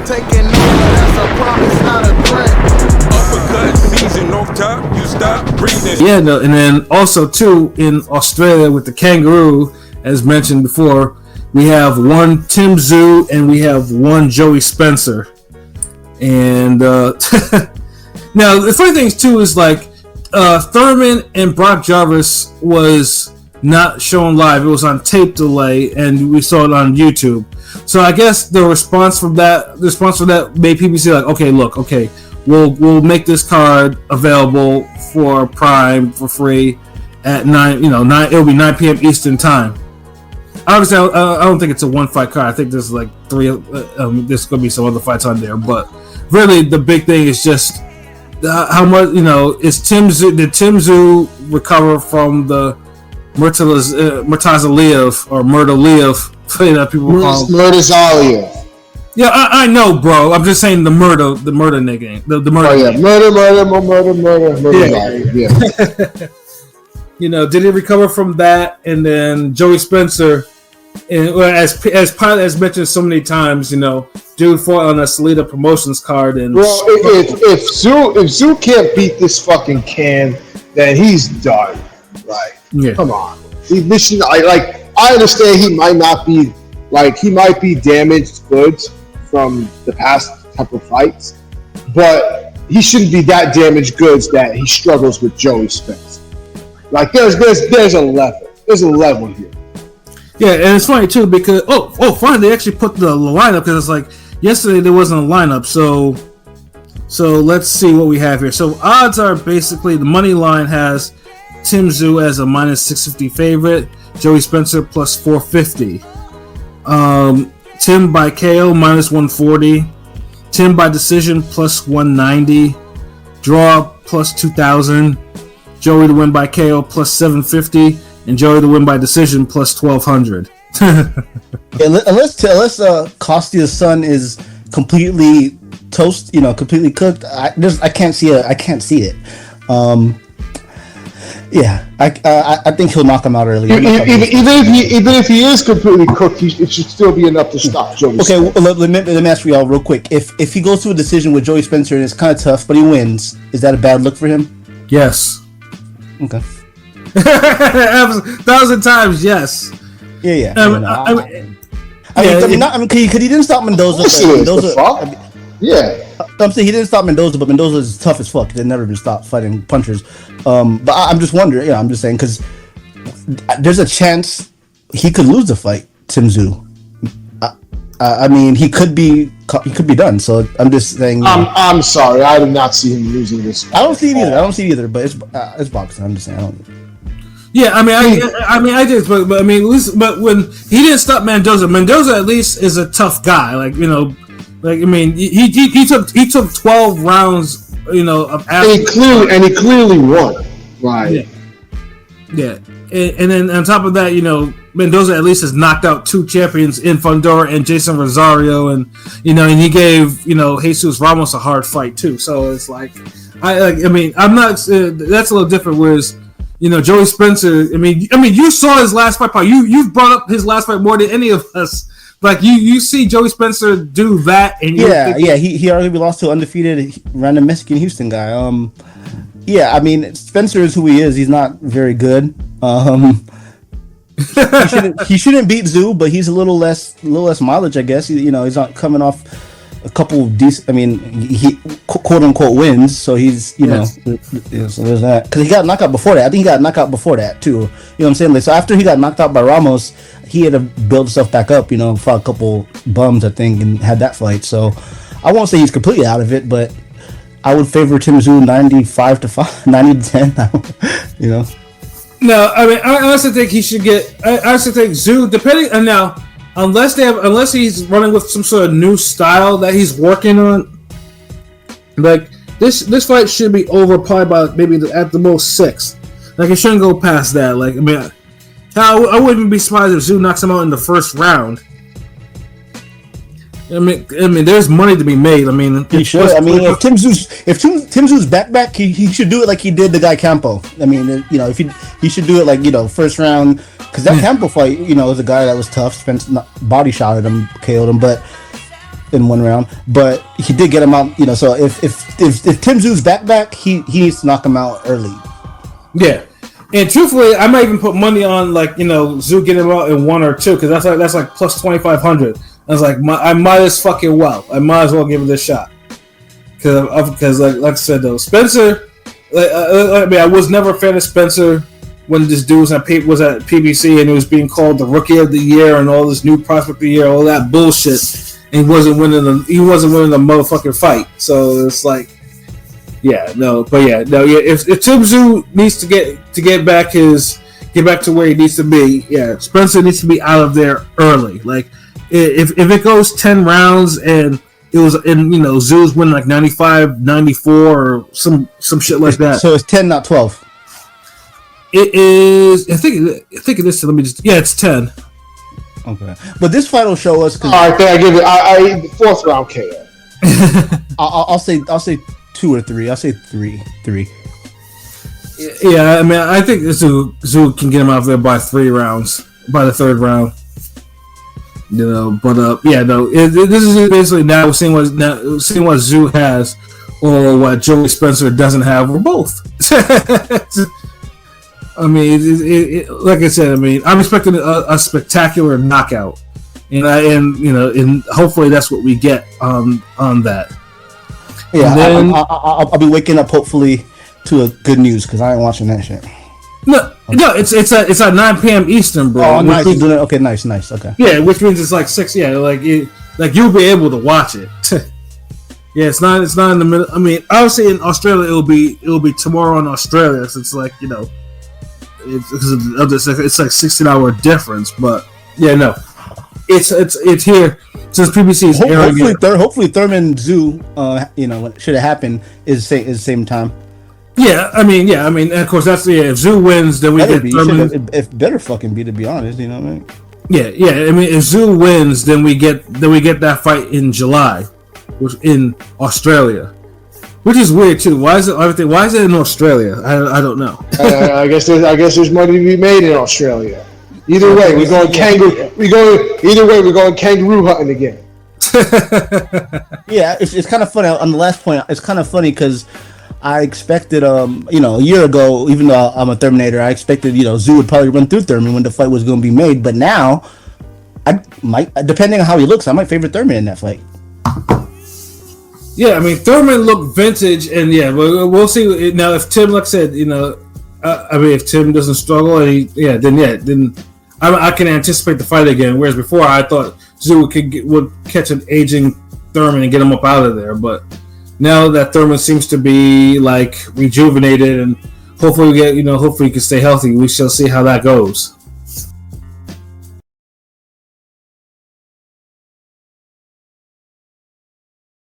I'm taking over, that's a promise, not a threat. Uppercut season off top, you stop breathing. Yeah, no, and then also too in Australia with the kangaroo, as mentioned before, we have one Tim Tszyu and we have one Joey Spencer. And now the funny thing too is like Thurman and Brock Jarvis was not shown live. It was on tape delay, and we saw it on YouTube. So I guess the response from that made people say like, okay, we'll make this card available for Prime for free at 9. It'll be 9 p.m. Eastern time. Obviously, I don't think it's a one fight card. I think there's like 3. There's gonna be some other fights on there, but really the big thing is just how much is Tim Tszyu. Did Tim Tszyu recover from the Murtaza Aliyev or Murda Aliyev? People call Murtaza. Yeah, I know, bro. I'm just saying the murder nigga, the murder. Oh yeah, murder. Yeah. Did he recover from that? And then Joey Spencer, and as Pilot has mentioned so many times, dude fought on a Salida Promotions card. And well, if Tszyu can't beat this fucking can, then he's done. Right? Yeah. Come on. I understand he might be damaged goods from the past couple fights, but he shouldn't be that damaged goods that he struggles with Joey Spence. Like there's a level. There's a level here. Yeah, and it's funny too because finally they actually put the lineup, because it's like yesterday there wasn't a lineup. So let's see what we have here. So odds are basically the money line has Tim Tszyu as a minus 650 favorite, Joey Spencer plus 450, Tim by KO minus 140, Tim by decision plus 190, draw plus 2,000, Joey to win by KO plus 750, and Joey to win by decision plus 1,200. Unless Costia's son is completely toast, completely cooked, I can't see it. Yeah, I think he'll knock him out early. Even if he is completely cooked, it should still be enough to stop Joey. Okay, let me ask you all real quick. If he goes to a decision with Joey Spencer and it's kind of tough, but he wins, is that a bad look for him? Yes. Okay. 1,000 times, yes. Yeah. Because he didn't stop Mendoza. I'm saying he didn't stop Mendoza, but Mendoza is tough as fuck. They've never been stopped fighting punchers. But I'm just wondering. I'm just saying because there's a chance he could lose the fight, Tim Tszyu. I mean, he could be done. So I'm just saying. I'm sorry, I do not see him losing this. I don't see it either. But it's boxing. I'm just saying. Yeah, I did, but when he didn't stop Mendoza at least is a tough guy. He took 12 rounds, of action. And he clearly won. Right. Yeah. And then on top of that, Mendoza at least has knocked out 2 champions in Fundora and Jason Rosario, and he gave Jesus Ramos a hard fight too. So it's like, I'm not. That's a little different. Whereas, Joey Spencer. You saw his last fight. You've brought up his last fight more than any of us. Like you see Joey Spencer do that, and he arguably lost to an undefeated random Mexican Houston guy. Spencer is who he is. He's not very good. He shouldn't beat Tszyu, but he's a little less mileage, I guess. He's not coming off a couple decent. He quote unquote wins, so he's so there's that. Because he got knocked out before that. I think he got knocked out before that too. You know what I'm saying? So after he got knocked out by Ramos, he had to build himself back up. Fought a couple bums, I think, and had that fight. So I won't say he's completely out of it, but I would favor Tim Tszyu 90-10. No, I honestly think he should get. I honestly think Tszyu, depending on now, unless he's running with some sort of new style that he's working on, like this fight should be over probably by maybe at the most 6. Like it shouldn't go past that. I wouldn't even be surprised if Tszyu knocks him out in the first round. There's money to be made. He should. If Tim Tszyu's back, he should do it like he did the guy Campo. If he should do it like first round, because that Campo fight, is a guy that was tough. Spence body shot at him, KO'd him, but in one round, but he did get him out. You know, so if Tim Tszyu's back, he needs to knock him out early. Yeah, and truthfully, I might even put money on like Tszyu getting him out in 1 or 2 because that's like plus 2,500. I was like, I might as well give it a shot because like I said though, Spencer. I mean, I was never a fan of Spencer when this dude was at PBC and he was being called the Rookie of the Year and all this new Prospect of the Year, all that bullshit. And he wasn't winning the motherfucking fight. So it's like, If Tim Tszyu needs to get back to where he needs to be, Spencer needs to be out of there early. Like if it goes 10 rounds and it was Tszyu's winning like 95, 94 or some shit like that. So it's 10, not 12. It is. I think it is. Let me just. Yeah, it's 10. Okay, but this fight will show us. All right, then I give it. I 4th round KO. I'll say 2 or 3. I'll say 3. Yeah, I mean, I think Tszyu can get him out of there by 3 rounds, by the 3rd round. This is basically now seeing what Tszyu has, or what Joey Spencer doesn't have, or both. I mean, like I said, I mean, I'm expecting a spectacular knockout, and hopefully that's what we get on that. Yeah, then, I'll be waking up hopefully to a good news because I ain't watching that shit. No, it's at 9 p.m. Eastern, bro. Oh, nice. Okay, nice. Okay. Yeah, which means it's like 6. Yeah, like you'll be able to watch it. Yeah, it's not in the middle. I mean, obviously in Australia it'll be tomorrow in Australia. So it's like it's like 16-hour difference. But yeah, no, it's here since PBC is airing. Hopefully Thurman Tszyu, what should have happened is the same time. Yeah, I mean, and of course that's if Tszyu wins, then we get Thurman. It better fucking be, to be honest. You know what I mean? Yeah. I mean, if Tszyu wins, then we get that fight in July, which in Australia, which is weird too. Why is it in Australia? I don't know. I guess there's money to be made in Australia. Either way, we're going kangaroo. We're going kangaroo hunting again. Yeah, it's kind of funny. On the last point, it's kind of funny because I expected, a year ago, even though I'm a Terminator, I expected, Tszyu would probably run through Thurman when the fight was going to be made. But now, I might, depending on how he looks, I might favor Thurman in that fight. Yeah, I mean, Thurman looked vintage, and we'll see. Now, if Tim, like I said, if Tim doesn't struggle, then I can anticipate the fight again. Whereas before, I thought Tszyu would catch an aging Thurman and get him up out of there, but now that Thurman seems to be like rejuvenated and hopefully he can stay healthy, we shall see how that goes.